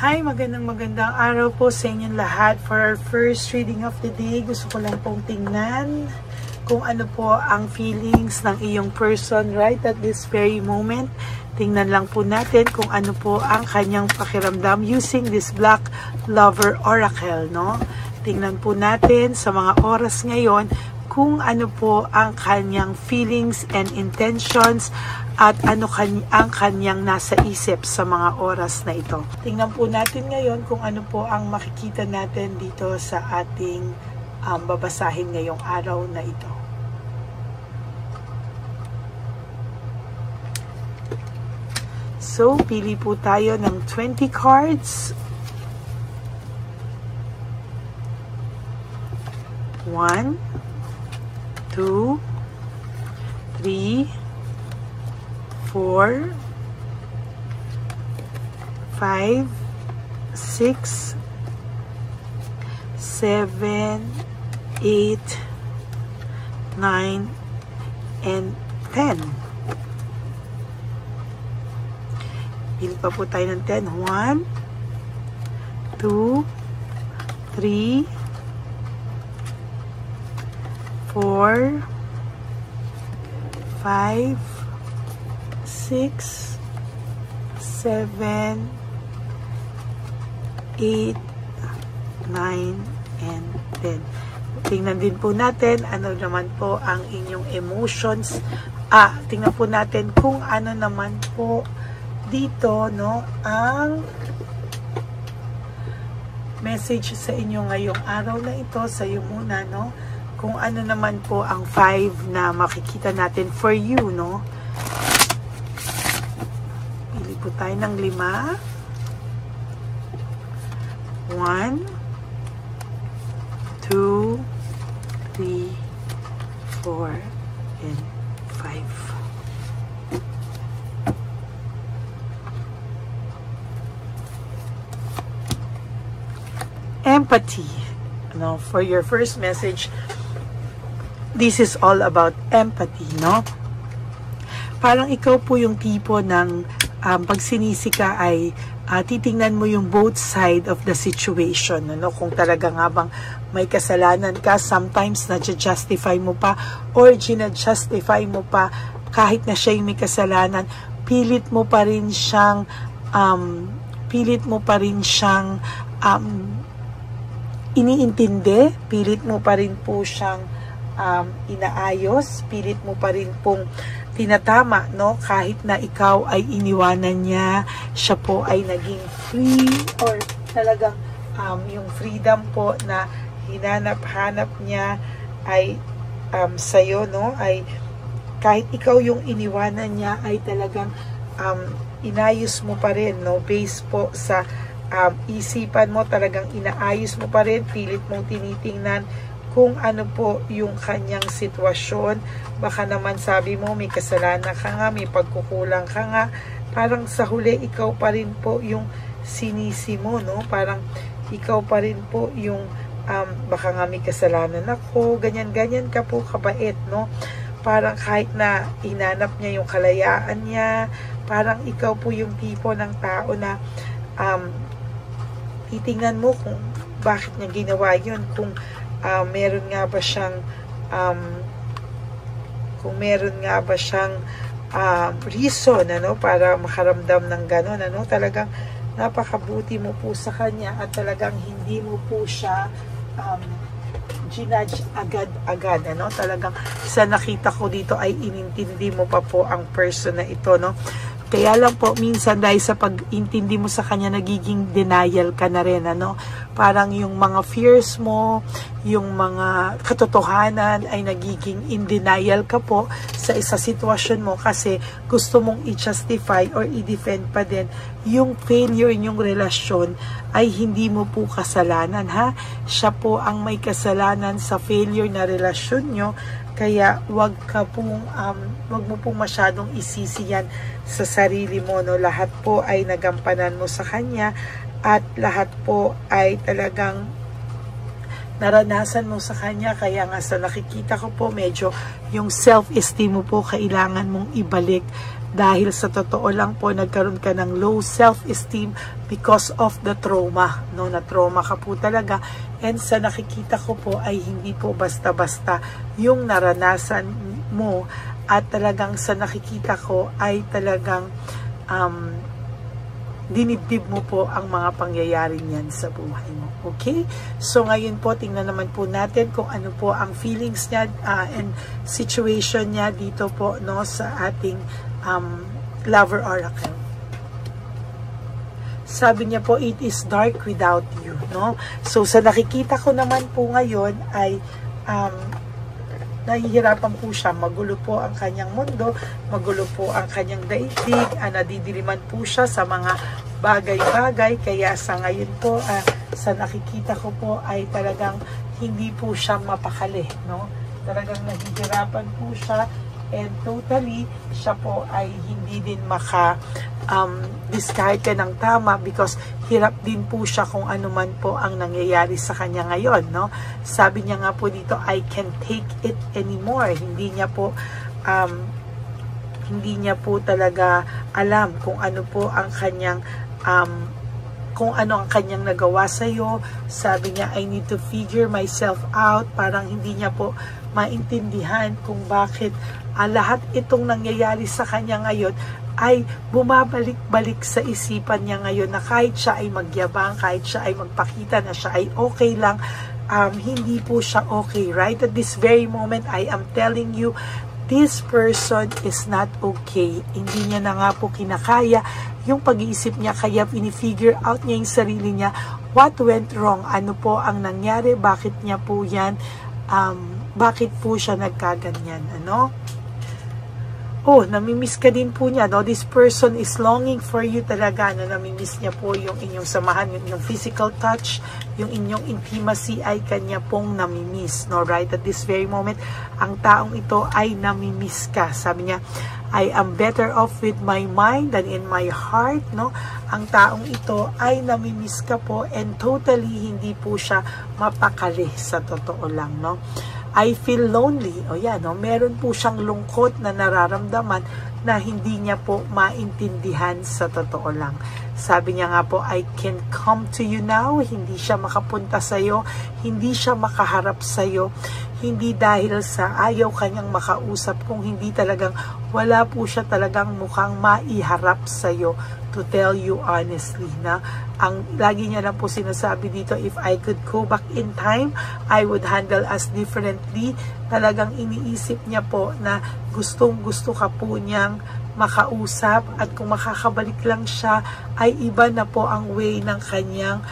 Hi, magandang araw po sa inyong lahat. For our first reading of the day, gusto ko lang pong tingnan kung ano po ang feelings ng iyong person right at this very moment. Tingnan lang po natin kung ano po ang kanyang pakiramdam using this Black Lover Oracle, no? Tingnan po natin sa mga oras ngayon kung ano po ang kanyang feelings and intentions at ano ang kanyang nasa isip sa mga oras na ito. Tingnan po natin ngayon kung ano po ang makikita natin dito sa ating babasahin ngayong araw na ito. So, pili po tayo ng 20 cards. 1, 2, 3, 4, 5, 6, 7, 8, 9, and 10. Pili pa po tayo ng 10. 1, 2, 3, 4, 5, 6, 7, 8, 9, and 10. Tingnan din po natin ano naman po ang inyong emotions. Tingnan po natin kung ano naman po dito, no, ang message sa inyo ngayong araw na ito, sa iyo muna, no? Kung ano naman po ang 5 na makikita natin for you, no? Pili po tayo ng 5. 1, 2, 3, 4, and 5. Empathy. No, for your first message, this is all about empathy, no? Parang ikaw po yung tipo ng pag sinisi ka ay titingnan mo yung both side of the situation, no? Kung talaga nga bang may kasalanan ka, sometimes na-justify mo pa or gina-justify mo pa kahit na siya yung may kasalanan, pilit mo pa rin siyang iniintindi, pilit mo pa rin po siyang inaayos, pilit mo pa rin pong tinatama, no? Kahit na ikaw ay iniwanan niya, siya po ay naging free or talagang yung freedom po na hinanap-hanap niya ay sa'yo, no? Ay kahit ikaw yung iniwanan niya ay talagang inayos mo pa rin, no? Based po sa isipan mo, talagang inaayos mo pa rin, pilit mong tinitingnan kung ano po yung kanyang sitwasyon. Baka naman sabi mo may kasalanan ka nga, may pagkukulang ka nga, parang sa huli ikaw pa rin po yung sinisi mo, no? Parang ikaw pa rin po yung baka nga may kasalanan ako, ganyan-ganyan ka po kabait, no? Parang kahit na inanap niya yung kalayaan niya, parang ikaw po yung tipo ng tao na titingnan mo kung bakit niya ginawa yun, kung meron nga ba siyang reason, ano, para makaramdam ng gano'n, ano. Talagang napakabuti mo po sa kanya at talagang hindi mo po siya ginudge agad-agad, ano. Talagang sa nakita ko dito ay inintindi mo pa po ang person na ito, no. Kaya lang po, minsan dahil sa pag-intindi mo sa kanya, nagiging denial ka na rin, ano? Parang yung mga fears mo, yung mga katotohanan ay nagiging in denial ka po sa isa sitwasyon mo kasi gusto mong i-justify or i-defend pa din yung failure nyong relasyon ay hindi mo po kasalanan, ha? Siya po ang may kasalanan sa failure na relasyon nyo. Kaya wag mo pong masyadong isisi yan sa sarili mo, no? Lahat po ay nagampanan mo sa kanya at lahat po ay talagang naranasan mo sa kanya. Kaya nga sa nakikita ko po, medyo yung self-esteem mo po kailangan mong ibalik dahil sa totoo lang po nagkaroon ka ng low self-esteem because of the trauma, no? Na trauma ka po talaga, and sa nakikita ko po ay hindi po basta-basta yung naranasan mo, at talagang sa nakikita ko ay talagang dinibdib mo po ang mga pangyayari niyan sa buhay mo. Okay? So ngayon po, tingnan naman po natin kung ano po ang feelings niya and situation niya dito po, no, sa ating Lover Oracle. Sabi niya po, it is dark without you, no? So sa nakikita ko naman po ngayon ay nahihirapan po siya, magulo po ang kanyang mundo, magulo po ang kanyang daigdig, nadidiliman po siya sa mga bagay-bagay, kaya sa ngayon po, sa nakikita ko po ay talagang hindi po siya mapakali, no? Talagang nahihirapan po siya, and totally, siya po ay hindi din diskarte ng tama because hirap din po siya kung ano man po ang nangyayari sa kanya ngayon, no? Sabi niya nga po dito, I can't take it anymore. Hindi niya po talaga alam kung ano po ang kanyang nagawa sa iyo. Sabi niya, I need to figure myself out. Parang hindi niya po maintindihan kung bakit lahat itong nangyayari sa kanya ngayon ay bumabalik-balik sa isipan niya ngayon, na kahit siya ay magyabang, kahit siya ay magpakita na siya ay okay lang, hindi po siya okay. Right at this very moment, I am telling you, this person is not okay. Hindi niya na nga po kinakaya yung pag-iisip niya, kaya pinifigure out niya yung sarili niya. What went wrong? Ano po ang nangyari? Bakit niya po yan? Bakit po siya nagkaganyan? Ano? Oh, namimiss ka din po niya, no? This person is longing for you talaga, no? Namimiss niya po yung inyong samahan, yung inyong physical touch, yung inyong intimacy ay kanya pong namimiss, no? Right at this very moment, ang taong ito ay namimiss ka. Sabi niya, I am better off with my mind than in my heart, no? Ang taong ito ay namimiss ka po, and totally hindi po siya mapakali sa totoo lang, no? I feel lonely. O yan, no? Meron po siyang lungkot na nararamdaman na hindi niya po maintindihan sa totoo lang. Sabi niya nga po, I can come to you now. Hindi siya makapunta sa iyo, hindi siya makaharap sa iyo, hindi dahil sa ayaw kanyang makausap, kung hindi talagang wala po siya talagang mukhang maiharap sa iyo to tell you honestly, na ang lagi niya lang po sinasabi dito, if I could go back in time, I would handle us differently. Talagang iniisip niya po na gustong-gusto ka po niyang makausap, at kung makakabalik lang siya ay iba na po ang way ng kanyang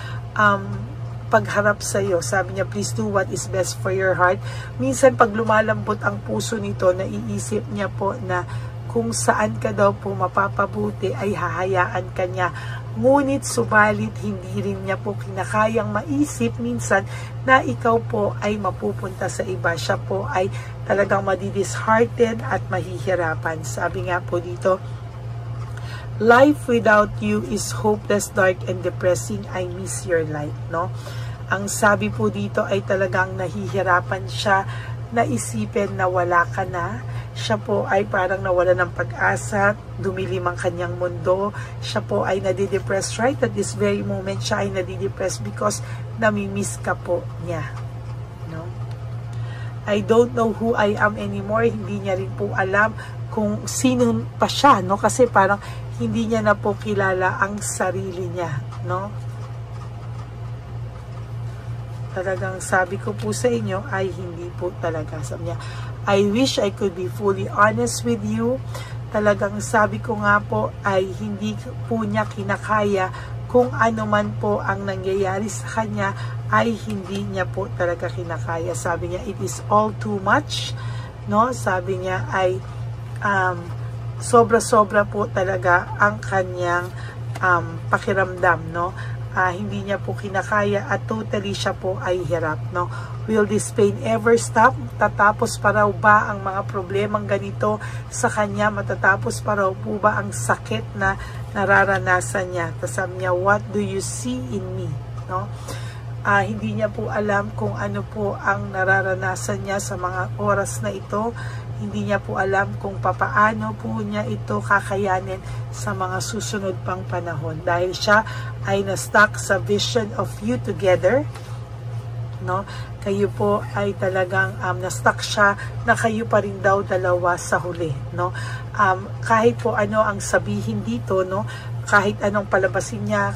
pagharap sa iyo. Sabi niya, please do what is best for your heart. Minsan pag lumalambot ang puso nito, naiisip niya po na kung saan ka daw po mapapabuti ay hahayaan ka niya. Ngunit subalit hindi rin niya po kinakayang maisip minsan na ikaw po ay mapupunta sa iba. Siya po ay talagang madidisheartened at mahihirapan. Sabi nga po dito, life without you is hopeless, dark, and depressing. I miss your light, no? Ang sabi po dito ay talagang nahihirapan siya na isipin na wala ka na. Siya po ay parang nawala ng pag-asa, dumilim ang kanyang mundo. Siya po ay nadidepress right at this very moment. Siya ay nadidepress because namimiss ka po niya, no? I don't know who I am anymore. Hindi niya rin po alam kung sino pa siya, no? Kasi parang hindi niya na po kilala ang sarili niya, no? Talagang sabi ko po sa inyo ay hindi po talaga. Sabi niya, I wish I could be fully honest with you. Talagang sabi ko nga po ay hindi po niya kinakaya, kung ano man po ang nangyayari sa kanya ay hindi niya po talaga kinakaya. Sabi niya, it is all too much, no? Sabi niya ay sobra-sobra po talaga ang kanyang pakiramdam, no? Hindi niya po kinakaya at totally siya po ay hirap, no? Will this pain ever stop? Tatapos pa raw ba ang mga problemang ganito sa kanya? Matatapos pa raw po ba ang sakit na nararanasan niya? Tapos sabi niya, what do you see in me? No? Hindi niya po alam kung ano po ang nararanasan niya sa mga oras na ito. hindi niya po alam kung papaano po niya ito kakayanin sa mga susunod pang panahon. Dahil siya ay na-stuck sa vision of you together, no? Kayo po ay talagang na-stuck siya na kayo pa rin daw dalawa sa huli, no? Kahit po ano ang sabihin dito, no? Kahit anong palabasin niya,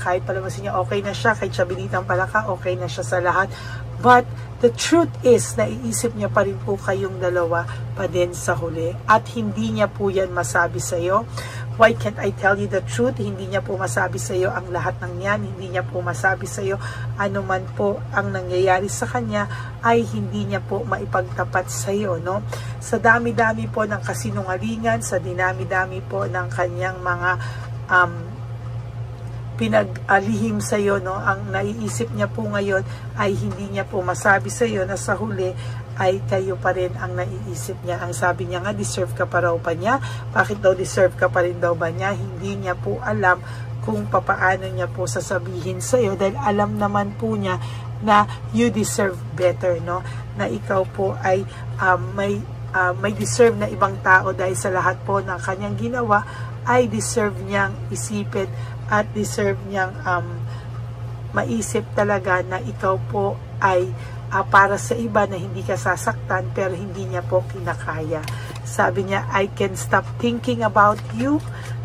okay na siya, kahit siya binitang palaka, okay na siya sa lahat. But the truth is, naiisip niya pa rin po kayong dalawa pa din sa huli. At hindi niya po yan masabi sa iyo. Why can't I tell you the truth? Hindi niya po masabi sa iyo ang lahat ng yan. Hindi niya po masabi sa iyo ano man po ang nangyayari sa kanya ay hindi niya po maipagtapat sa iyo, no? Sa dami-dami po ng kasinungalingan, sa dinami-dami po ng kanyang mga pinag-alihim sa iyo, no? Ang naiisip niya po ngayon ay hindi niya po masabi sa iyo na sa huli ay kayo pa rin ang naiisip niya. Ang sabi niya nga, deserve ka pa raw pa niya. Bakit daw deserve ka pa rin daw ba niya? Hindi niya po alam kung papaano niya po sasabihin sa iyo, dahil alam naman po niya na you deserve better, no? Na ikaw po ay may deserve na ibang tao, dahil sa lahat po ng kanyang ginawa ay deserve niyang isipin at deserve niyang maisip talaga na ikaw po ay para sa iba na hindi ka sasaktan, pero hindi niya po kinakaya. Sabi niya, I can stop thinking about you,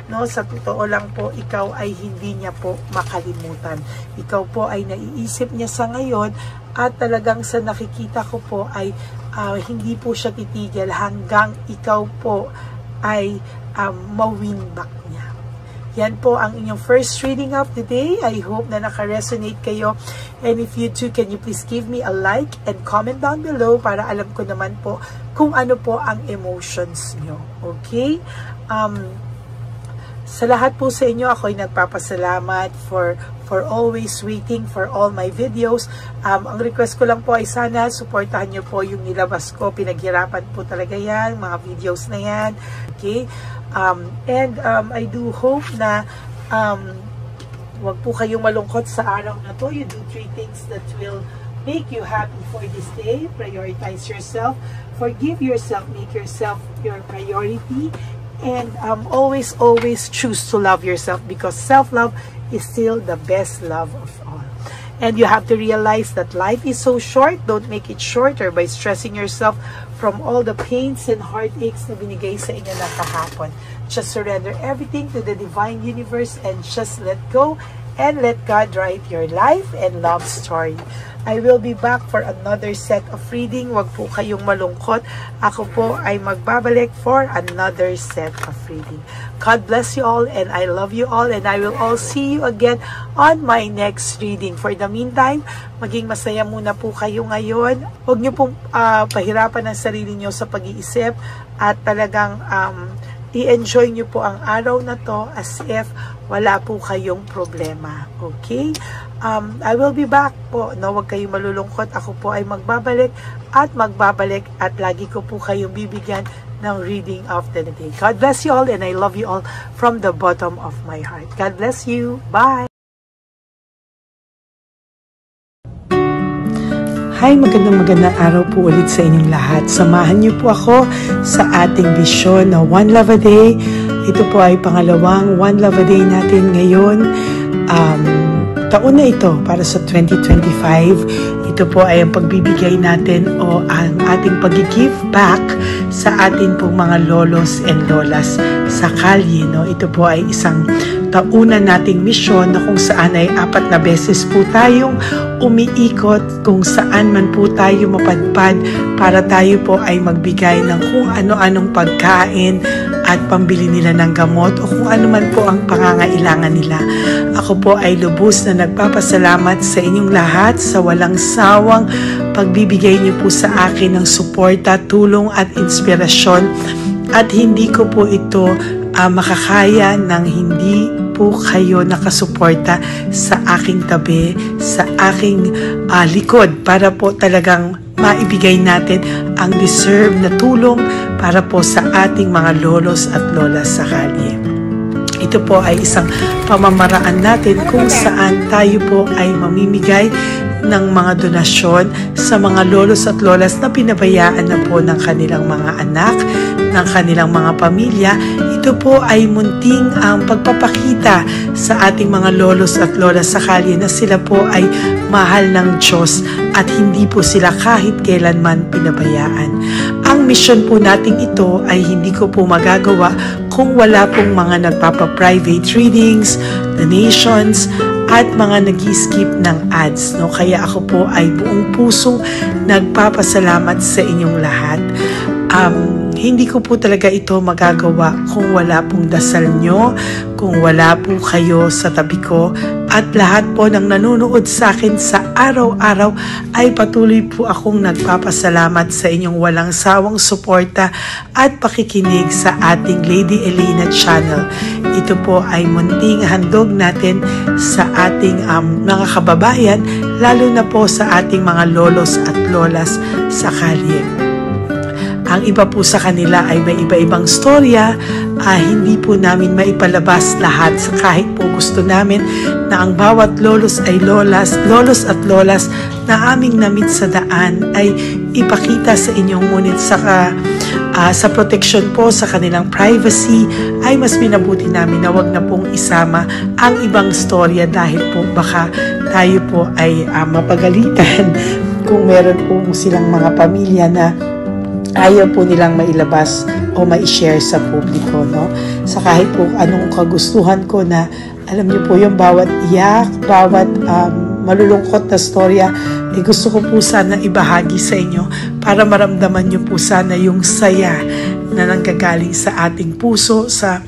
no? Sa totoo lang po, ikaw ay hindi niya po makalimutan. Ikaw po ay naiisip niya sa ngayon, at talagang sa nakikita ko po ay hindi po siya titigil hanggang ikaw po ay ma-win back niya. Yan po ang inyong first reading of the day. I hope na naka-resonate kayo. And if you too, can you please give me a like and comment down below para alam ko naman po kung ano po ang emotions nyo. Okay? Sa lahat po sa inyo, ako ay nagpapasalamat for always waiting for all my videos. Ang request ko lang po ay sana supportahan nyo po yung nilabas ko. Pinaghirapan po talaga yan, mga videos na yan. Okay? I do hope na wag po kayong malungkot sa araw na to. You do 3 things that will make you happy for this day. Prioritize yourself. Forgive yourself. Make yourself your priority. And always choose to love yourself, because self-love is still the best love of all. And you have to realize that life is so short. Don't make it shorter by stressing yourself from all the pains and heartaches na binigay sa inyo na kahapon. Just surrender everything to the divine universe and just let go and let God write your life and love story. I will be back for another set of reading. Wag po kayong malungkot. Ako po ay magbabalik for another set of reading. God bless you all, and I love you all, and I will all see you again on my next reading. For the meantime, maging masaya muna po kayo ngayon. Huwag niyo pong pahirapan ang sarili niyo sa pag-iisip, at talagang i-enjoy niyo po ang araw na to as if wala po kayong problema. Okay? I will be back po. No, huwag kayong malulungkot. Ako po ay magbabalik at lagi ko po kayong bibigyan ng reading of the day. God bless you all, and I love you all from the bottom of my heart. God bless you. Bye! Hi, magandang araw po ulit sa inyong lahat. Samahan niyo po ako sa ating vision na One Love a Day. Ito po ay pangalawang One Love a Day natin ngayon. Taon na ito para sa 2025. Ito po ay ang pagbibigay natin o ang ating pag-give back sa atin pong mga lolos and lolas sa kalye. No? Ito po ay isang taunan nating misyon na kung saan ay 4 na beses po tayong umiikot kung saan man po tayo mapadpad para tayo po ay magbigay ng kung ano-anong pagkain at pambili nila ng gamot o kung ano man po ang pangangailangan nila. Ako po ay lubos na nagpapasalamat sa inyong lahat sa walang sawang pagbibigay niyo po sa akin ng suporta, tulong at inspirasyon, at hindi ko po ito makakaya ng hindi po kayo nakasuporta sa aking tabi, sa aking likod, para po talagang maibigay natin ang deserve na tulong para po sa ating mga lolos at lolas sa kalye. Ito po ay isang pamamaraan natin kung saan tayo po ay mamimigay ng mga donasyon sa mga lolos at lolas na pinabayaan na po ng kanilang mga anak, ng kanilang mga pamilya. Ito po ay munting ang pagpapakita sa ating mga lolos at lolas sa kalye na sila po ay mahal ng Diyos at hindi po sila kahit kailanman pinabayaan. Ang misyon po nating ito ay hindi ko po magagawa kung wala pong mga nagpapa-private readings, donations, at mga nag-skip ng ads. No? Kaya ako po ay buong pusong nagpapasalamat sa inyong lahat. Hindi ko po talaga ito magagawa kung wala pong dasal nyo, kung wala po kayo sa tabi ko, at lahat po ng nanonood sa akin sa araw-araw ay patuloy po akong nagpapasalamat sa inyong walang sawang suporta at pakikinig sa ating Lady Elena channel. Ito po ay munting handog natin sa ating mga kababayan, lalo na po sa ating mga lolos at lolas sa kalye. Ang iba po sa kanila ay may iba-ibang storya, hindi po namin maipalabas lahat kahit po gusto namin na ang bawat lolos at lolas na aming namit sa daan ay ipakita sa inyo, ngunit sa protection po sa kanilang privacy ay mas minabuti namin na wag na pong isama ang ibang storya dahil po baka tayo po ay mapagalitan kung meron po silang mga pamilya na ayaw po nilang mailabas o ma-share sa publiko, no? Sa kahit po anong kagustuhan ko na, alam niyo po yung bawat iyak, bawat malulungkot na storya, gusto ko po sana ibahagi sa inyo para maramdaman niyo po sana yung saya na nanggagaling sa ating puso, sa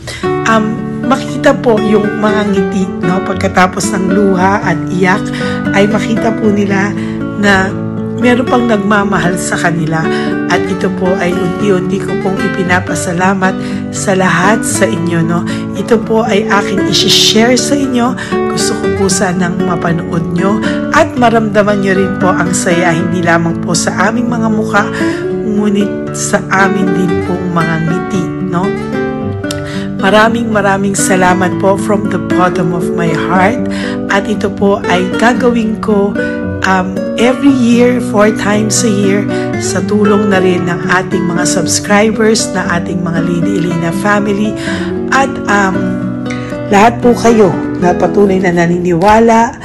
makita po yung mga ngiti, no? Pagkatapos ng luha at iyak ay makita po nila na meron pang nagmamahal sa kanila, at ito po ay unti-unti ko pong ipinapasalamat sa lahat sa inyo, no? Ito po ay aking isi-share sa inyo. Gusto ko po sanang mapanood nyo at maramdaman nyo rin po ang saya, hindi lamang po sa aming mga mukha, ngunit sa amin din pong mga ngiti, no? Maraming salamat po from the bottom of my heart, at ito po ay gagawin ko every year, 4 times a year, sa tulong na rin ng ating mga subscribers, na ating mga Lady Elena family, at lahat po kayo na patuloy na naniniwala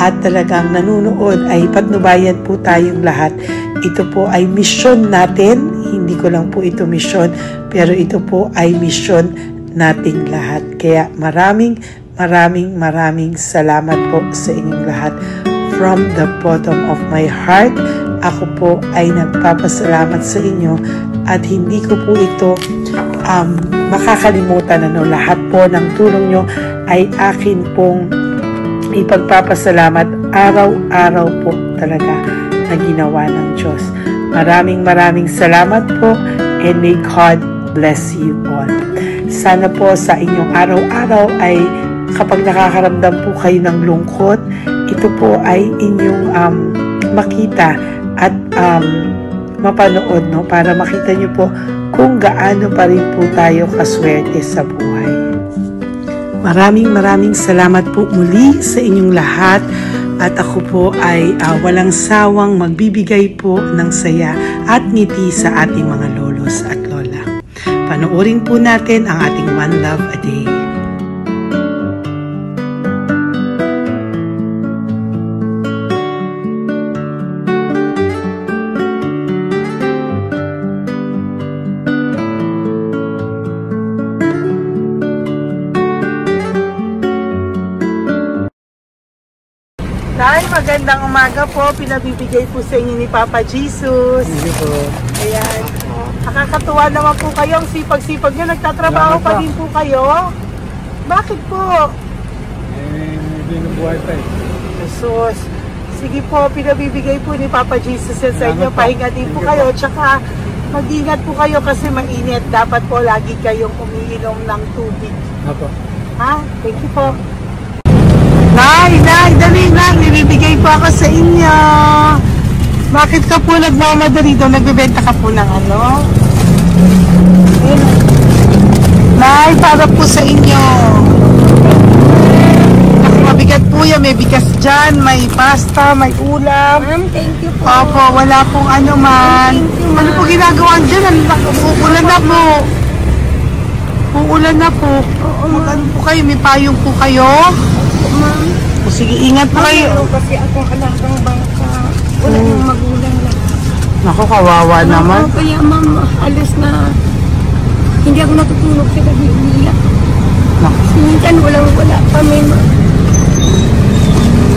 at talagang nanunood, ay patnubayan po tayong lahat. Ito po ay misyon natin, hindi ko lang po ito misyon, pero ito po ay misyon nating lahat. Kaya maraming salamat po sa inyong lahat. From the bottom of my heart, ako po ay nagpapasalamat sa inyo, at hindi ko po ito makakalimutan. Lahat po ng tulong nyo ay akin pong ipagpapasalamat araw-araw po talaga na ginawa ng Diyos. Maraming salamat po, and may God bless you all. Sana po sa inyong araw-araw ay kapag nakakaramdam po kayo ng lungkot, ito po ay inyong makita at mapanood, no? Para makita nyo po kung gaano pa rin po tayo kaswerte sa buhay. Maraming salamat po muli sa inyong lahat, at ako po ay walang sawang magbibigay po ng saya at ngiti sa ating mga lolos at lola. Panoorin po natin ang ating One Love a Day. Tay, magandang umaga po. Pinabibigay po sa inyo ni Papa Jesus. Hindi po. Ayan. Nakakatuwa naman po kayo. Ang sipag-sipag nyo. Nagtatrabaho pa din po kayo. Bakit po? Binubuhay pa eh. Jesus. Sige po, pinabibigay po ni Papa Jesus yan sa inyo. Pahinga din po kayo. Tsaka mag-ingat po kayo kasi mainit. Dapat po lagi kayong umiinom ng tubig. Apo. Ha? Thank you po. Nay, dali lang. Nibibigay po ako sa inyo. Bakit ka po nagmamadali doon? Nagbibenta ka po ng ano? Nay, para po sa inyo. Mabigat po po yan. May bigas dyan, may pasta, may ulam. Ma'am, thank you po. Opo, wala pong ano man. Thank you, ma'am. Ano po ginagawa dyan? Uulan na po. Uulan na po. Ano po kayo? May payong po kayo? Ma'am. O sige, ingat po kayo. Kasi akong anak ng bangka. Wala nang magulang na. Naku, kawawa naman. Kaya ma'am, alis na. Hindi ako natutulog sa gabi. Umiyak. Naku. Minsan wala kami.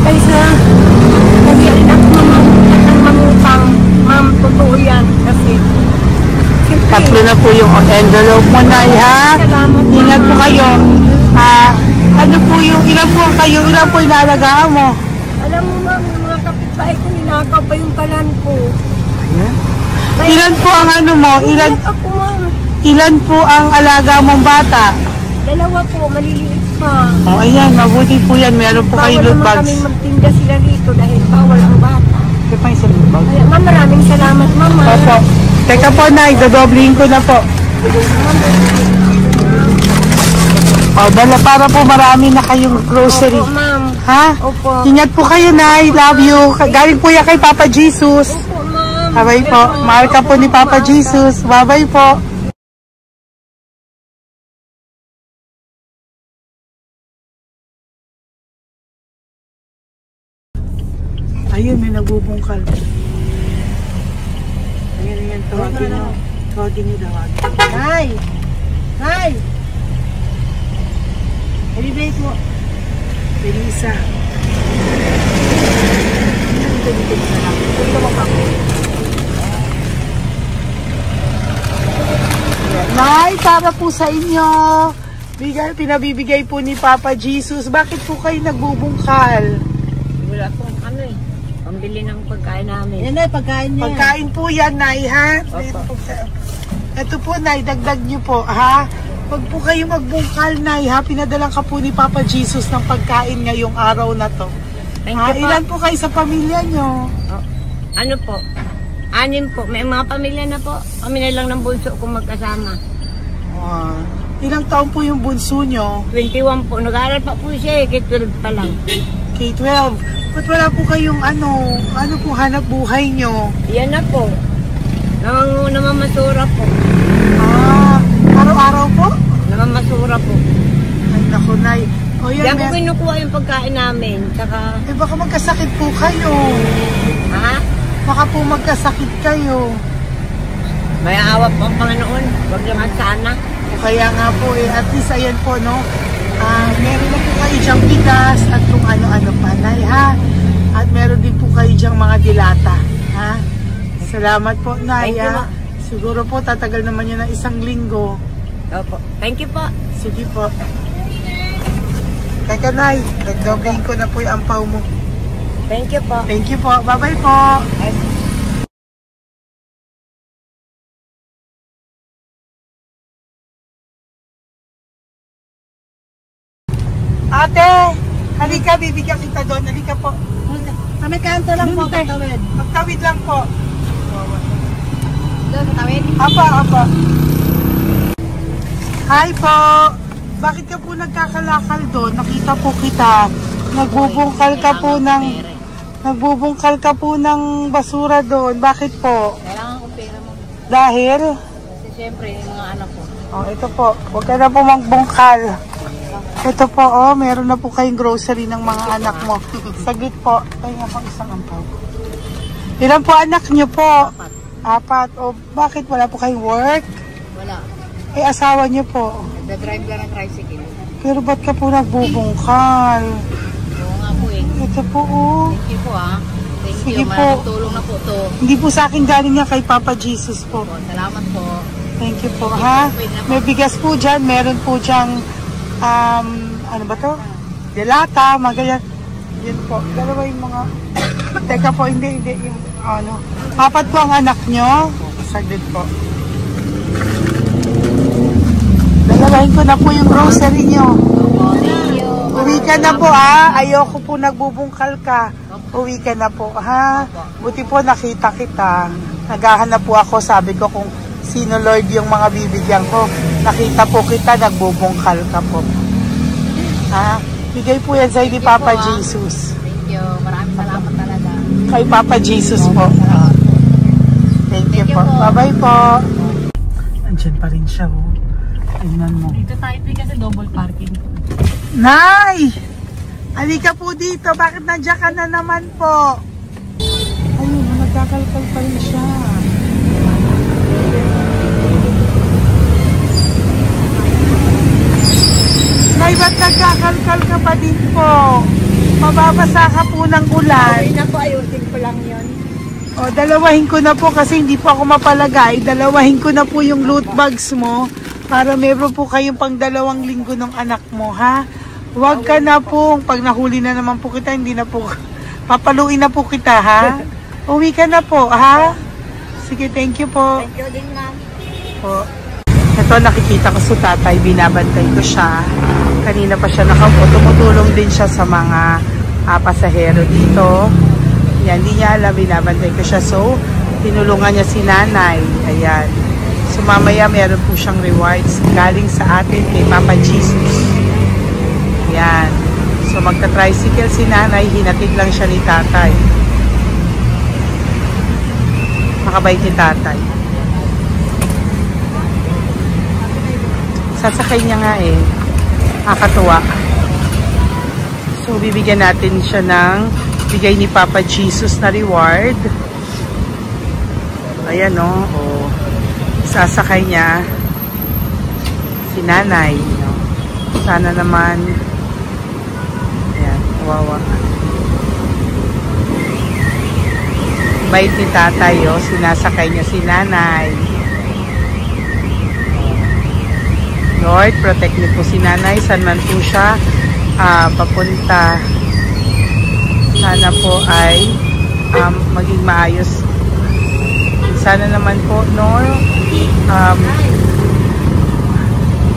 Kaysa nagyari na ako ng mangutang. Ma'am, totoo yan. Kasi Tatlo na po yung envelope mo, Nay, ha? Salamat, Ingat po Mama. kayo. Ano po yung, ilan po kayo, ilan po inalagaan mo? alam mo ma'am, yung mga kapitbahay ko, ninakaw pa yung kalan ko. Ilan po ang ano mo? Ilan, Iyak ako ma'am. ilan po ang alaga mong bata? Dalawa po, maliliit pa. O, ayan, mabuti po yan. Meron po kayo Bawal loot naman bags. kami magtinda sila rito dahil bawal ang bata. Ito pa yung sa loot bag. Kaya ma'am, maraming salamat mama. Opo. Teka po, Nay, dodoblihin ko na po. O, dala para po marami na kayong grocery. Opo ma'am. Ha? Opo. Ingat po kayo, Nay. Love you. Galing po yan kay Papa Jesus. Opo ma'am. Bye-bye po. Mahal ka po ni Papa Jesus. Bye-bye po. Ayun, may nagbubungkal. Ayan, tawagin nyo. Tawagin nyo, tawagin. Hi! Hi! Everybody po. Elisa. Nay, para po sa inyo. Pinabibigay po ni Papa Jesus. Bakit po kayo nagbubungkal? Wala pong ano eh. Pambili ng pagkain namin. Yan na, pagkain niya. Pagkain po yan, Nay, ha? Ito po, Nay, dagdag nyo po, ha? Pag po kayo magbungkal, Nay, ha? Pinadalang ka po ni Papa Jesus ng pagkain ngayong araw na to. Thank Ha? you po. Ilan po kayo sa pamilya nyo? Ano po? 6 po. May mga pamilya na po. Kami na lang ng bunso kung magkasama. Ilang taon po yung bunso nyo? 21 po. Nag-aaral pa po siya eh. K-12 pa lang. K-12. Ba't wala po kayong ano po hanap buhay nyo? Yan na po. Namamasura po. Araw-araw po? Namamasura po. Ay, naku, Nay. O yan, Yan po kinukuha yung pagkain namin. Tsaka, baka magkasakit po kayo. ha? Baka po magkasakit kayo. May awa po ang Panginoon. Huwag lang at sana. O kaya nga po at least ayan po, no? Meron na po kayo dyang bigas at kung ano-ano pa, Nay, ha? At meron din po kayo dyang mga dilata, ha? Salamat po, Nay, Thank you, ha? Ma. Siguro po, tatagal naman yun ng 1 linggo. Opo. Thank you po. Sige po. Teka, Nay, nagdobling ko na po yung ampaw mo. Thank you po. Thank you po. Bye-bye po. Ate, halika, bibigyan kita doon. Halika po. Sa may kanto lang po, Doon, te. patawid. Magtawid lang po. Doon, patawid. Apa. Hi po. Bakit ka po nagkakalakal doon? Nakita po kita. Nagbubungkal ka po ng basura doon. Bakit po? Kailangan ko pera mo. Dahil? Kasi siyempre, yung mga anak ko. Oh, ito po. Huwag ka na po magbungkal. Ito po, oh, meron na po kayong grocery ng mga anak mo. Saglit po. Ay, ako isang ampaw. Ilan po anak nyo po? 4. O, bakit wala po kayong work? Wala. Ay, asawa nyo po. Nagda-drive lang ng tricycle. Pero ba't ka po nagbubungkal? Oo nga po eh. Ito po, oh. Thank you po ah. Thank Sige you. po. Malaking tulong na po to. Hindi po sa akin galing nga kay Papa Jesus po. Po, salamat po. Thank you po, ha? May bigas po dyan. Meron po dyang, ano ba to? Delata, magayan. Yun po. Dalawa yung mga... Teka po, hindi. Yung, ano. 4 po ang anak nyo. Saglit po. Dalawahin ko na po yung grocery nyo. Uwi ka na po, ha? Ayoko po nagbubungkal ka. Uwi ka na po, ha? Buti po nakita kita. Naghahanap po ako, sabi ko kung sino Lord yung mga bibigyan ko. Nakita po kita, nagbubungkal ka po. Ha? Bigay po yan sa'yo ni Papa po, Jesus. Thank you. Maraming salamat talaga. Kay Papa Jesus po. Thank you po. po. Bye-bye po. Andyan pa rin siya, oh. Tingnan mo. Dito tayo kasi double parking. Nay! Halika po dito. Bakit nandiyan ka na naman po? Ayun, nagkakalkal pa rin siya. Nay, ba't nagkakalkal ka pa din po? Mababasa ka po ng ulan. Ay na po, ayusin ko lang yun. O, dalawahin ko na po kasi hindi po ako mapalagay. Dalawahin ko na po yung loot bags mo para meron po kayong pang 2 linggo ng anak mo, ha? Huwag ka na po. Pag nahuli na naman po kita, hindi na po. Papaluin na po kita, ha? Uwi ka na po, ha? Sige, thank you po. Thank you din, ma'am. Po. Ito, nakikita ko sa tatay. Binabantay ko siya. Kanina pa siya nakaupo. Tumutulong din siya sa mga pasahero dito. Yan, hindi niya alam. Binabantay ko siya. So, tinulungan niya si nanay. Ayan. So, mamaya meron po siyang rewards galing sa atin kay Papa Jesus. Yan. So, magta-tricycle si nanay. Hinatid lang siya ni tatay. Makabait ni tatay. Sasakay niya nga eh. Nakakatuwa. So, bibigyan natin siya ng bigay ni Papa Jesus na reward. Ayan o. Oh. Sasakay niya si nanay. No? Sana naman ayan, kawawa. Bait ni tatay o. Sinasakay niya si nanay. Lord, protect niyo po si nanay. Saan man po siya papunta. Sana po ay maging maayos. Sana naman po, no?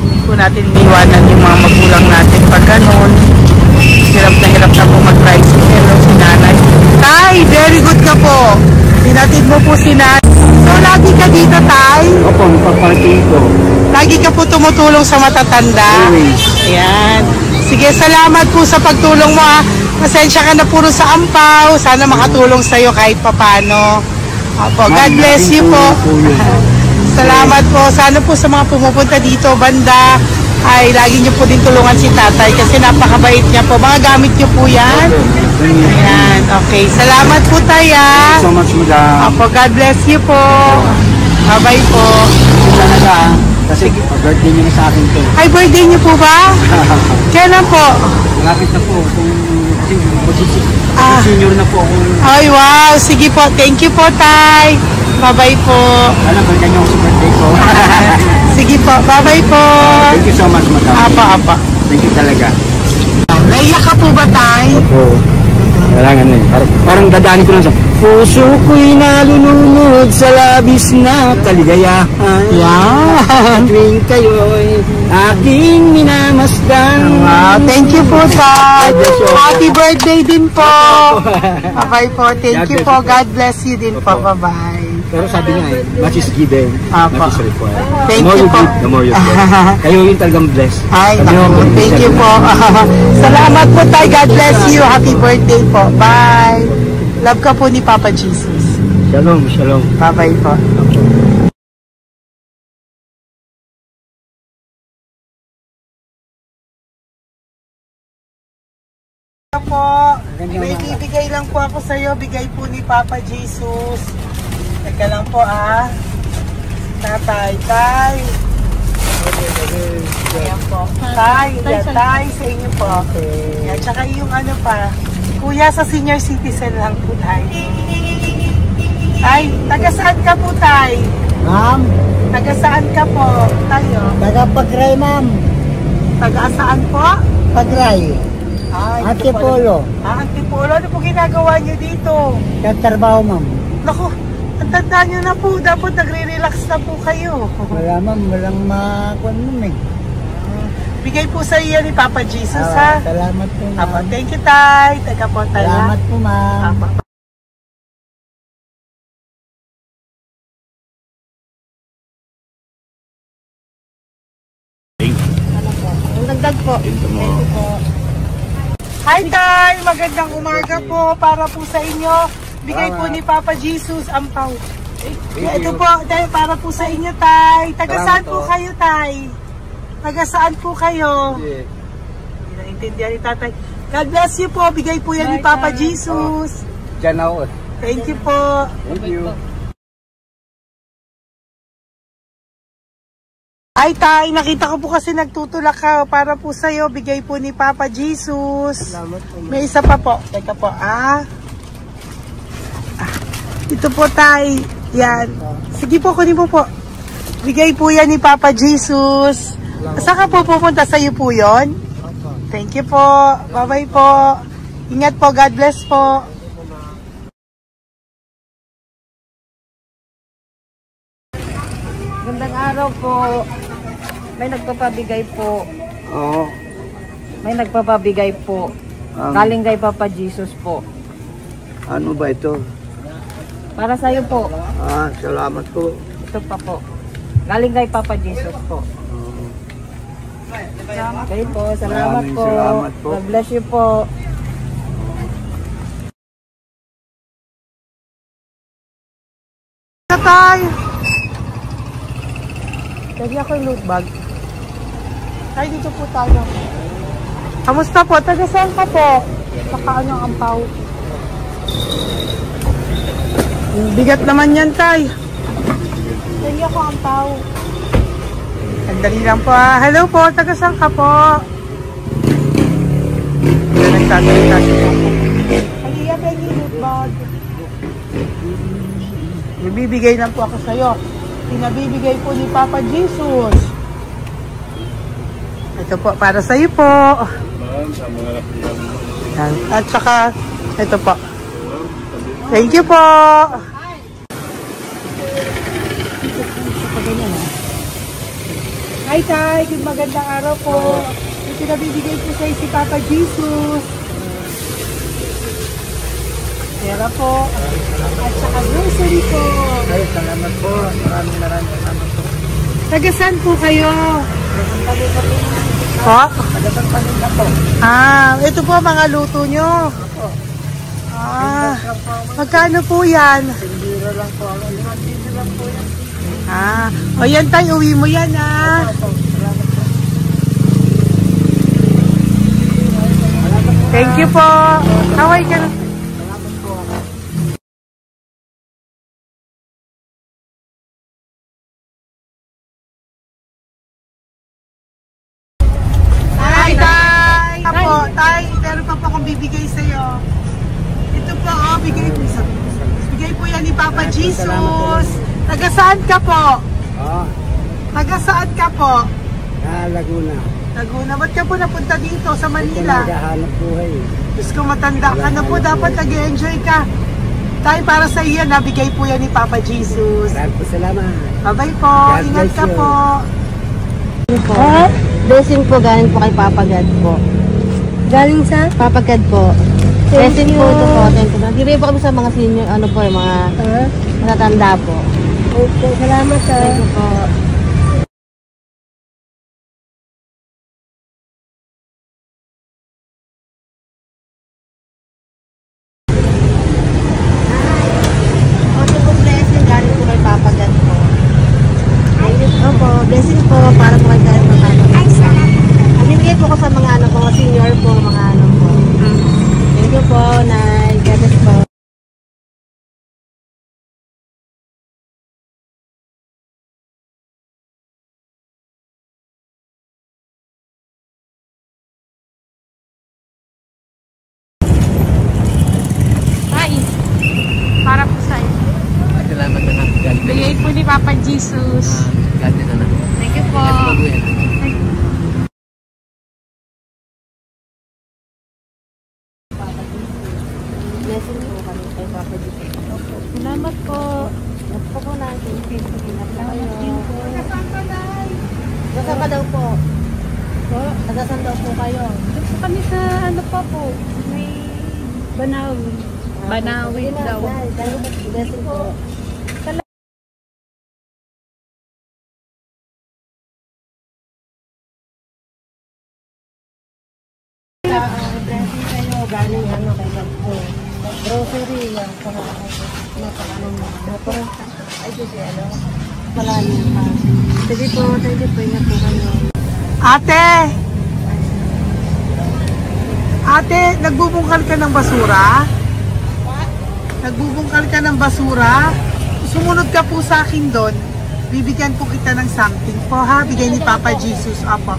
Hindi po natin iniwanan yung mga magulang natin pag ganun. Hirap na po mag-tricycle si nanay. Tay, very good ka po. Pinatid mo po si nanay. So, lagi ka dito, tay? Opo, paparking ko. Lagi ka po tumutulong sa matatanda. Ayan. Sige, salamat po sa pagtulong mo, ha. Pasensya ka na puro sa ampaw. Sana makatulong sa'yo kahit papano. Opo, God bless you po. Salamat po. Sana po sa mga pumupunta dito, banda, ay lagi niyo po din tulungan si tatay kasi napakabait niya po. Mga gamit niyo po yan. Ayan, okay. Salamat po tayo. Thank you so much, madam. Opo, God bless you po. Bye-bye po. Talaga, kasi birthday niyo na sa akin to. Ay, birthday niyo po ba? Kailan po? Malapit na po. Kasi senior na po ako. Ay, wow. Sige po. Thank you po, tay. Bye-bye po. Alam, birthday niyo ako sa birthday ko. Sige po. Bye-bye po. Thank you so much, madam. Apa. Thank you talaga. Naiyak ka po ba, tay? Opo. Kailangan na eh. Parang dadaanin ko lang sa puso ko'y nalulunod sa labis na kaligayahan. Yan. Tuwing kayo'y aking minamasdan. Wow. Thank you po, tay. Happy birthday din po. Bye-bye po. Thank you po. God bless you din po. Bye-bye. Pero sabi nga eh, much is given, Apa. much is required. Thank The more you you po. give, the more you get. Kayo yung talagang blessed. Ay, Kami naku. yung Thank you po. Salamat po, tay. God bless you. Happy birthday po. Bye. Love ka po ni Papa Jesus. Shalom, shalom. Bye-bye po. Po, may bibigay lang po ako sa iyo, bigay po ni Papa Jesus. Teka lang po Tatay, tay. Ayan po. Tay, sa inyo po. Okay. At saka yung ano pa, kuya sa senior citizen lang po tayo. Tay, taga saan ka po, tay? Ma'am, Taga saan ka po, tayo? taga Pagray, ma'am. Taga saan po? Pagray. Antipolo. Antipolo. Ano po ginagawa niyo dito? Katrabaho, ma'am. Naku, ang tanda niyo na po. Dapat nagre-relax na po kayo. Wala, ma'am. Walang makuan nun eh. Bigay po sa iyo ni Papa Jesus, ha? Salamat po, ma'am. Apo, thank you, tay. Taga po tayo. Salamat po, ma'am. Apo. Ang dagdag po. Thank you po. Hi, Tay! Magandang umaga po para po sa inyo. Bigay po ni Papa Jesus ang pau. Ito po, Tay, para po sa inyo, Tay. Taga saan po kayo, Tay? Taga saan po kayo? Hindi naintindihan ni Tatay. God bless you po. Bigay po yan ni Papa Jesus. Diyan ako. Thank you po. Thank you. Ay, Tay, nakita ko po kasi nagtutulak ka para po sa'yo. Bigay po ni Papa Jesus. Salamat po. May isa pa po. Teka po, Ito po, Tay. Yan. Sige po, kunin mo po. Bigay po yan ni Papa Jesus. Saan ka po pupunta? Sa'yo po yun? Thank you po. Bye-bye po. Ingat po. God bless po. Gandang araw po. May nagpapabigay po. Oo. May nagpapabigay po. Galing kay Papa Jesus po. Ano ba ito? Para sa'yo po. Salamat po. Ito pa po. Galing kay Papa Jesus po. Okay po. Salamat Maraming po. salamat po. God bless you po. Tay! Lagi ako yung loot bag. Tay, dito po tayo. Kamusta po? Taga saan ka po? Saka ano ang ampaw? Bigat naman yan, Tay. Lagi ako ang ampaw. Sandali lang po. Hello po, taga saan ka po? Nagsasalita si Papa. Halika, Peggy, loot bag. Ibibigay lang po ako sa'yo. Pinabibigay po ni Papa Jesus. Ito po, para sa'yo po. Yan. At saka, ito po. Thank you po. Hi, Tay. Good magandang araw po. Yung pinabibigay po sa'yo si Papa Jesus. Pera po. At saka grocery po. Ay, salamat po. Maraming salamat po. Taga saan po kayo? Po? Tagatang paninda po. Ito po mga luto nyo. Magkano po yan? Biro lang po. Biro lang po yan. O yan tayo, uwi mo yan Thank you po. Kaway ka na. Tay, meron pa po akong bibigay sa'yo. Ito po, bigay po yan ni Papa Jesus. Taga saan ka po? Taga saan ka po? Laguna. Laguna. Ba't ka po napunta dito sa Manila? Naghahanap buhay. Diyos ko, matanda ka na po. Dapat nag-enjoy ka. Tay, para sa iyo, nabigay po yan ni Papa Jesus. Maraming po salamat. Bye-bye po. God Ingat bless ka you. po. Blessing po galing po kay Papa God po. Galing sa? Papa God po. Blessing po ito po. Thank you. Nagibigay po kami sa mga senior, ano po, yung mga matatanda po. Okay, salamat sir. Thank you po. Ito po blessing galing po kay Papa God po. Opo, blessing po para po kay God po. Ay, salamat. Nabibigay po ko sa mga ano po, senior po, mga ano po. Thank you po, Nay. God bless po. Tay, para po sa iyo. Salamat na lang. Bigay po ni Papa Jesus. God bless na lang. Thank you po. Blessing po kami kay Papa Jesus. Salamat po. Salamat po natin. Salamat din po. Nasaan ka daw po? Nasaan daw po kayo? Gusto kami sa ano pa po, may Banawi. Banawi daw. Blessing po. Blessing grocery yan. Ay, kasi ano, malalim pa. Sige po, thank you po, ingat po kayo. Ate, nagbubungkal ka ng basura? Nagbubungkal ka ng basura? Sumunod ka po sa akin doon. Bibigyan po kita ng something po ha. Bigay ni Papa Jesus. Apo.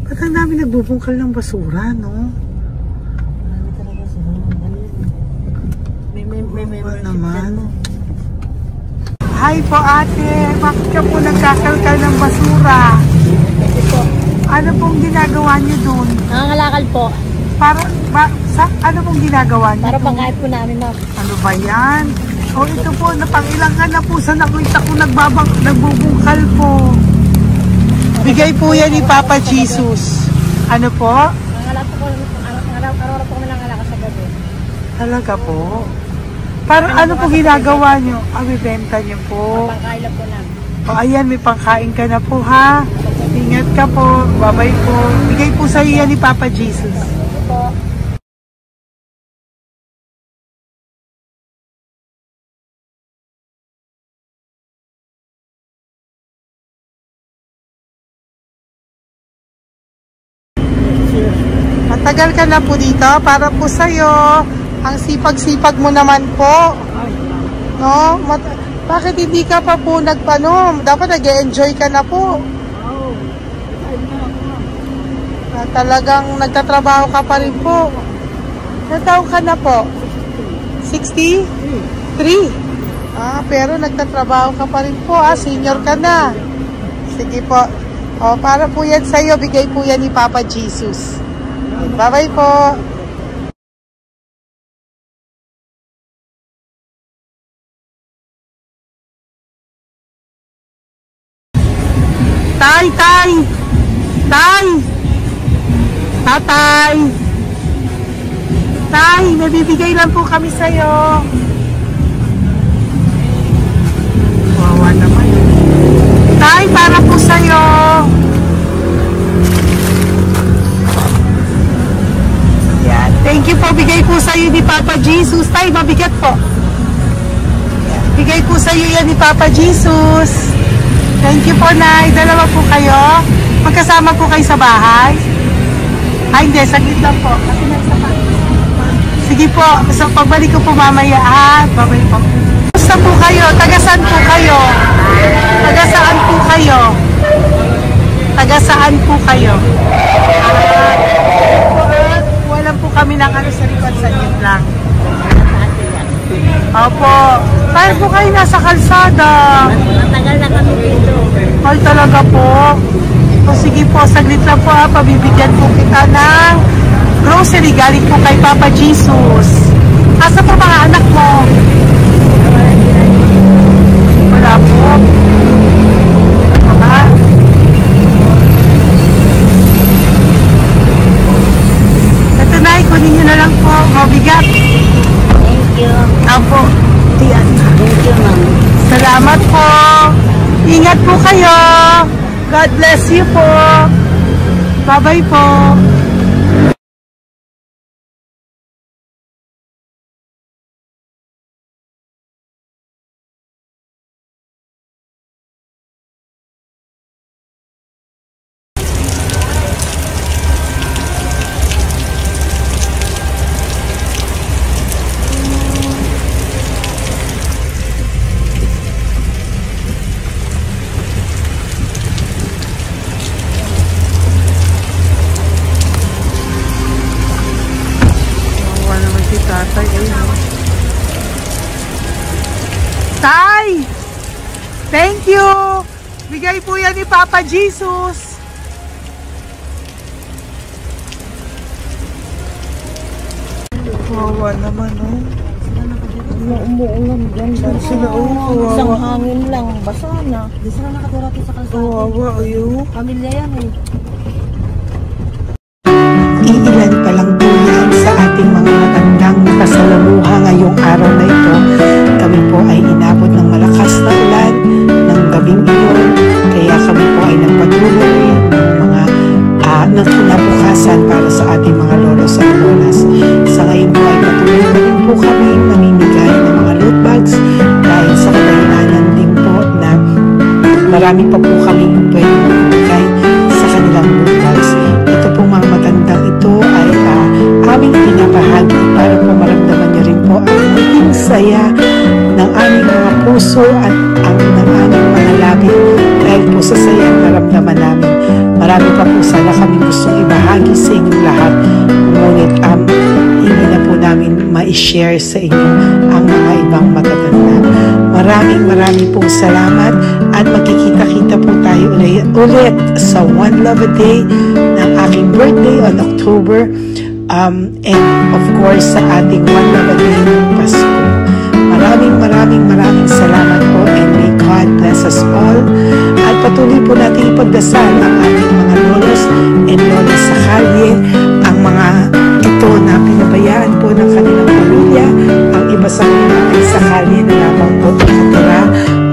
Ba't ang dami nagbubungkal ng basura, no? Marami talaga sila. May naman. Hi po ate. Bakit ka po nagkakalkal ng basura? Ano pong ginagawa niyo doon? Nangangalakal po. Ano pong ginagawa niyo? Para pangkait po namin, ma'am. Ano ba yan? O ito po, napangilang ka na po sa nakita ko nagbubungkal po. Bigay po yan ni Papa Jesus. Ano po? Nangangalakal po araw-araw po kami nangangalakal sa gabi. Talaga po? Para ano po ginagawa niyo? Bibenta niyo po. Pangkain lang po namin. O ayan, may pangkain ka na po ha. Ingat ka po. Bye-bye po. Bigay po sa iyo yan ni Papa Jesus. Po. Matagal ka na po dito para po sa'yo. Ang sipag-sipag mo naman po. No? Bakit hindi ka pa po nagpano? Dapat nag-e-enjoy ka na po. Talagang nagtatrabaho ka pa rin po. Ilang taon ka na po? 63? Pero nagtatrabaho ka pa rin po. Senior ka na. Sige po. Para po yan sa'yo. Bigay po yan ni Papa Jesus. Bye-bye po. Tay, may bibigay lang po kami sa'yo. Wawa naman. Tay, para po sa'yo. Yan. Thank you po. Bigay po sa'yo ni Papa Jesus. Tay, mabigat po. Bigay po sa'yo yan ni Papa Jesus. Thank you po, Nay. Dalawa po kayo. Magkasama po kayo sa bahay. Hindi. Saglit lang po. Kasi nasa pa. Sige po. So, pagbalik ko po mamaya. Babalik po. Gusto po kayo? Tagasaan po kayo? Tagasaan po kayo? Tagasaan po kayo? Wala po kami ng ano sa likod. Saglit lang. Opo. Tayo po kayo nasa kalsada. Matagal na kami dito. Ay, talaga po. O sige po, saglit lang po pabibigyan po kita ng grocery galing po kay Papa Jesus. Asa po mga anak mo? Wala po. Ito na, kunin nyo na lang po. Mabigat. Thank you. Apo. Diyan. Thank you, ma'am. Salamat po. Ingat po kayo. God bless you po. Bye-bye po. Tay! Thank you! Bigay po yan ni Papa Jesus. Wawa naman, oh. Umuulan dyan. Sila, oh. Isang hangin lang. Basa na. Di sila nakatira sa kalsada. Wawa, ayo. Pamilya yan eh. Iilan pa lang po yan sa ating mga matandang kasalamuha ngayong araw na ito. Kami po ay inabot ng malakas na ulan ng gabing iyon. Kaya kami po ay nagpatuloy ng mga nabukasan para sa ating mga maramdaman niyo rin po ang maging saya ng aming mga puso at ang ng aming mga labi dahil po sa saya ang naramdaman namin. Marami pa po sana kami gustong ibahagi sa inyong lahat, ngunit hindi na po namin ma-share sa inyo ang mga ibang magaganda. Maraming pong salamat at magkikita-kita po tayo ulit sa One Love a Day ng aking birthday on October and of course sa ating One Love a Day ng Pasko. Maraming salamat po and may God bless us all. At patuloy po natin ipagdasal ang ating mga lolos and lolas sa kalye, ang mga ito na pinabayaan po ng kanilang pamilya. Ang iba sa kanila ay sa kalye na lamang po nakatira.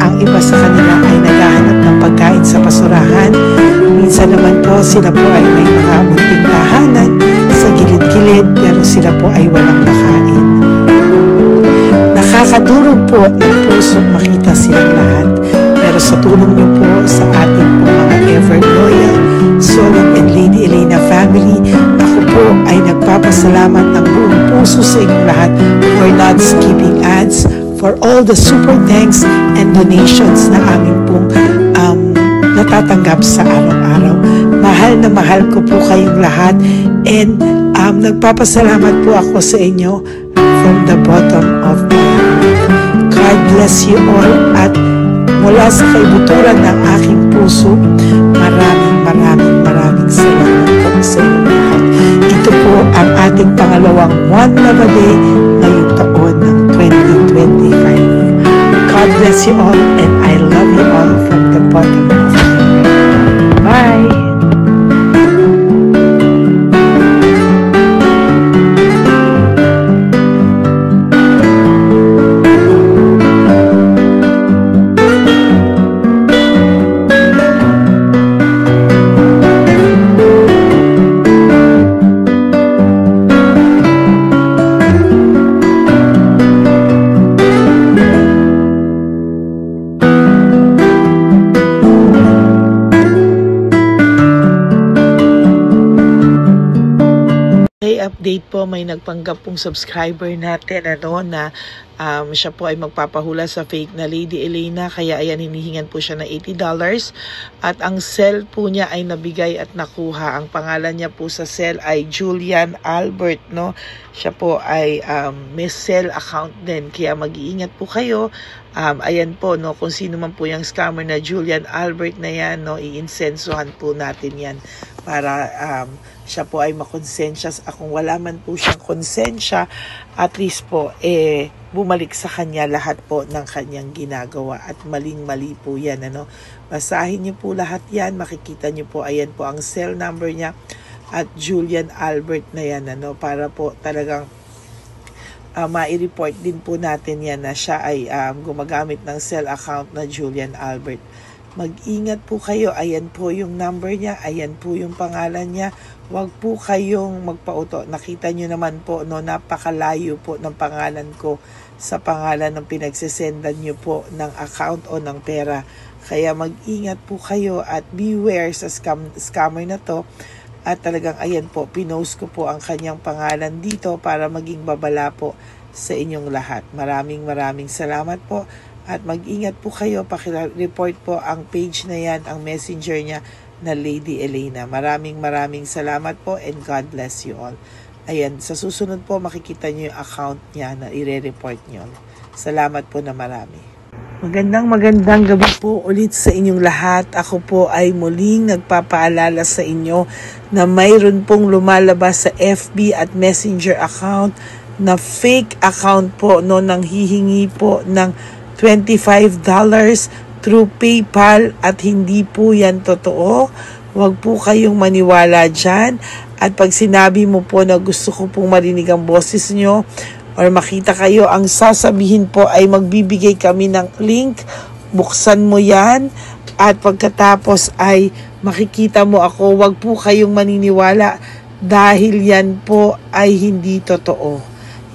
Ang iba sa kanila ay naghahanap ng pagkain sa basurahan. Minsan naman po sila po ay may mga munting tahanan sa gilid-gilid pero sila po ay walang makain. Nakakadurog po ng puso makita silang lahat. Pero sa tulong niyo po sa ating po mga ever loyal Solon and Lady Elena family, ako po ay nagpapasalamat ng buong puso sa inyong lahat for not skipping ads, for all the super thanks and donations na aming pong natatanggap sa araw-araw. Mahal na mahal ko po kayong lahat and nagpapasalamat po ako sa inyo from the bottom of my heart. God bless you all at mula sa kaibuturan ng aking puso, maraming salamat po sa inyong lahat. Ito po ang ating pangalawang One Love a Day ngayong taon ng 2025. God bless you all and I love you all from the bottom of my heart. Bye! Update po, may nagpanggap pong subscriber natin na siya po ay magpapahula sa fake na Lady Elena, kaya ayan hinihingan po siya na $80 at ang cell po niya ay nabigay at nakuha. Ang pangalan niya po sa cell ay Julian Albert, no? Siya po ay may cell account din, kaya mag-iingat po kayo. Ayan po, no, kung sino man po yung scammer na Julian Albert na yan, no, iinsensuhan po natin yan para siya po ay makonsensya. Kung wala man po siyang konsensya, at least po bumalik sa kanya lahat po ng kanyang ginagawa at maling-mali po yan, ano. Basahin niyo po lahat yan, makikita niyo po, ayan po ang cell number niya at Julian Albert na yan, ano, para po talagang ma-report din po natin yan na siya ay gumagamit ng cell account na Julian Albert. Mag-ingat po kayo, ayan po yung number niya, ayan po yung pangalan niya. Huwag po kayong magpauto. Nakita nyo naman po, no, napakalayo po ng pangalan ko sa pangalan ng pinagsesendan nyo po ng account o ng pera. Kaya mag-ingat po kayo at beware sa scammer na to. At talagang ayan po, pinost ko po ang kanyang pangalan dito para maging babala po sa inyong lahat. Maraming salamat po. At mag-ingat po kayo, pakireport po ang page na yan, ang messenger niya na Lady Elena. Maraming salamat po and God bless you all. Ayan, sa susunod po makikita niyo yung account niya na i-report niyo. Salamat po na marami. Magandang gabi po ulit sa inyong lahat. Ako po ay muling nagpapaalala sa inyo na mayroon pong lumalabas sa FB at Messenger account na fake account po, no, nang hihingi po ng $25 through PayPal at hindi po yan totoo. Huwag po kayong maniwala dyan. At pag sinabi mo po na gusto ko pong marinig ang boses nyo or makita kayo, ang sasabihin po ay magbibigay kami ng link. Buksan mo yan at pagkatapos ay makikita mo ako. Huwag po kayong maniniwala dahil yan po ay hindi totoo.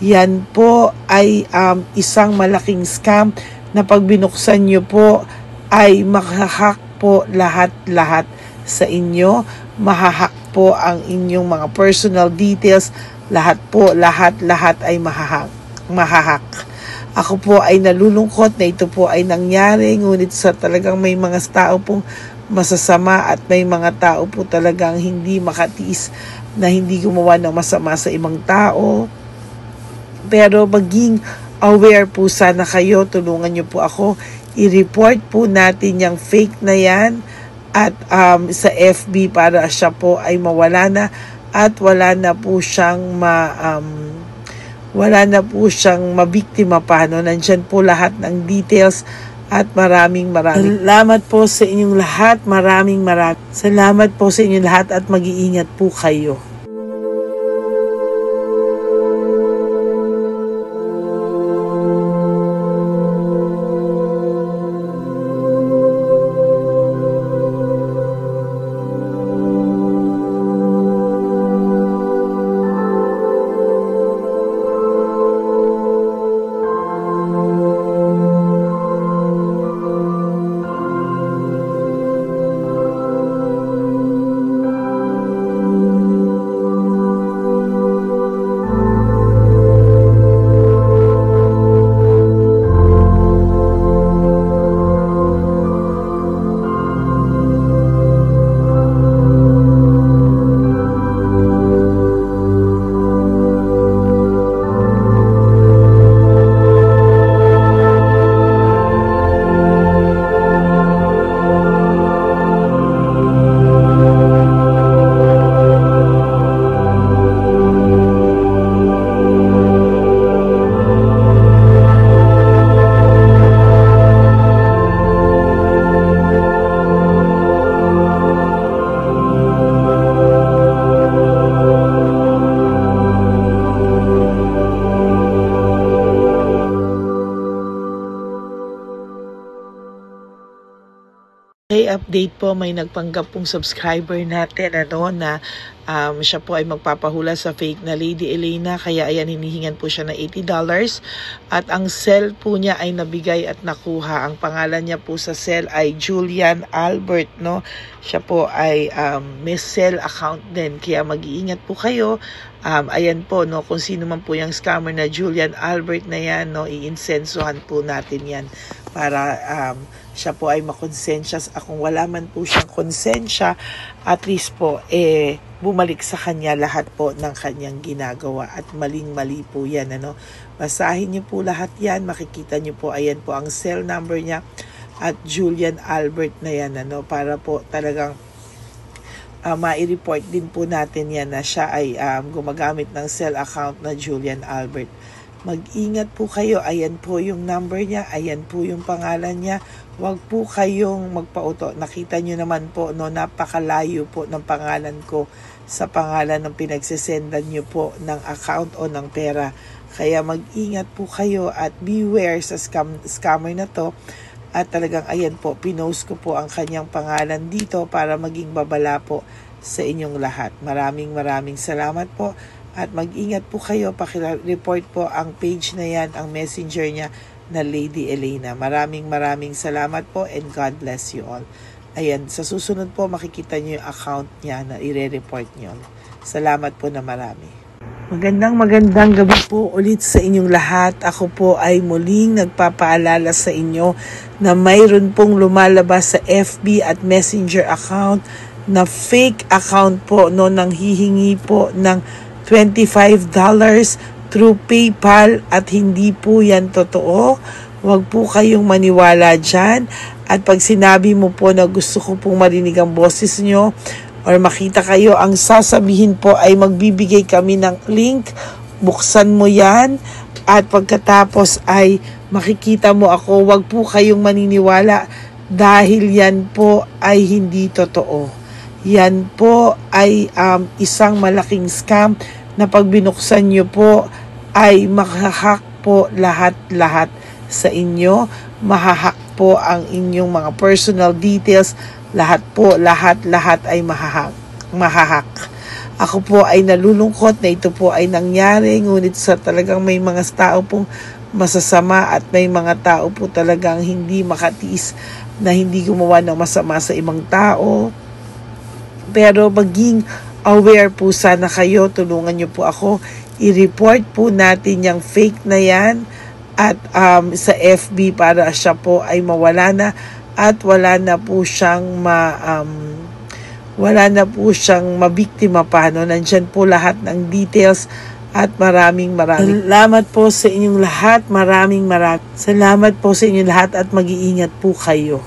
Yan po ay isang malaking scam na pag binuksan nyo po ay mahahack po lahat sa inyo. Mahahack po ang inyong mga personal details. Lahat po, lahat ay mahahak. Ako po ay nalulungkot na ito po ay nangyari, ngunit sa talagang may mga tao pong masasama at may mga tao po talagang hindi makatiis na hindi gumawa ng masama sa ibang tao. Pero maging aware po sana kayo, tulungan niyo po ako, i-report po natin yung fake na yan at sa FB para siya po ay mawala na at wala na po siyang mabiktima pa, no? Nandyan po lahat ng details at maraming salamat po sa inyong lahat. Maraming salamat po sa inyong lahat at mag-iingat po kayo. Okay, update po, may nagpanggap pong subscriber natin na siya po ay magpapahula sa fake na Lady Elena, kaya ayan, hinihingan po siya na $80 at ang cell po niya ay nabigay at nakuha. Ang pangalan niya po sa cell ay Julian Albert, no? Siya po ay may cell account din, kaya mag-iingat po kayo. Ayan po, no, kung sino man po yung scammer na Julian Albert na yan, no, iinsensohan po natin yan para siya po ay makonsensya. Kung wala man po siyang konsensya, at least po bumalik sa kanya lahat po ng kanyang ginagawa at maling-mali po yan, ano. Basahin niyo po lahat yan, makikita niyo po, ayan po ang cell number niya at Julian Albert na yan, ano, para po talagang ma-report din po natin yan na siya ay gumagamit ng cell account na Julian Albert. Mag-ingat po kayo, ayan po yung number niya, ayan po yung pangalan niya. Huwag po kayong magpauto. Nakita nyo naman po, no, napakalayo po ng pangalan ko sa pangalan ng pinagsesendan nyo po ng account o ng pera. Kaya mag-ingat po kayo at beware sa scammer na to. At talagang ayan po, pinost ko po ang kanyang pangalan dito para maging babala po sa inyong lahat. Maraming salamat po. At mag-ingat po kayo, pakireport po ang page na yan, ang messenger niya na Lady Elena. Maraming salamat po and God bless you all. Ayan, sa susunod po makikita niyo yung account niya na ire-report niyo. Salamat po na marami. Magandang gabi po ulit sa inyong lahat. Ako po ay muling nagpapaalala sa inyo na mayroon pong lumalabas sa FB at Messenger account na fake account po, no, nang hihingi po ng $25 through PayPal at hindi po yan totoo. Huwag po kayong maniwala dyan. At pag sinabi mo po na gusto ko pong marinig ang boses nyo or makita kayo, ang sasabihin po ay magbibigay kami ng link. Buksan mo yan at pagkatapos ay makikita mo ako. Huwag po kayong maniniwala dahil yan po ay hindi totoo. Yan po ay isang malaking scam na pag binuksan nyo po ay mahahack po lahat sa inyo. Mahahack po ang inyong mga personal details. Lahat po, lahat ay mahahack. Ako po ay nalulungkot na ito po ay nangyari, ngunit sa talagang may mga tao pong masasama at may mga tao po talagang hindi makatiis na hindi gumawa ng masama sa ibang tao. Pero maging aware po sana kayo. Tulungan nyo po ako. I-report po natin yung fake na yan at sa FB para siya po ay mawala na at wala na po siyang mabiktima pa. No? Nandyan po lahat ng details at maraming salamat po sa inyong lahat. Maraming salamat po sa inyong lahat at mag-iingat po kayo.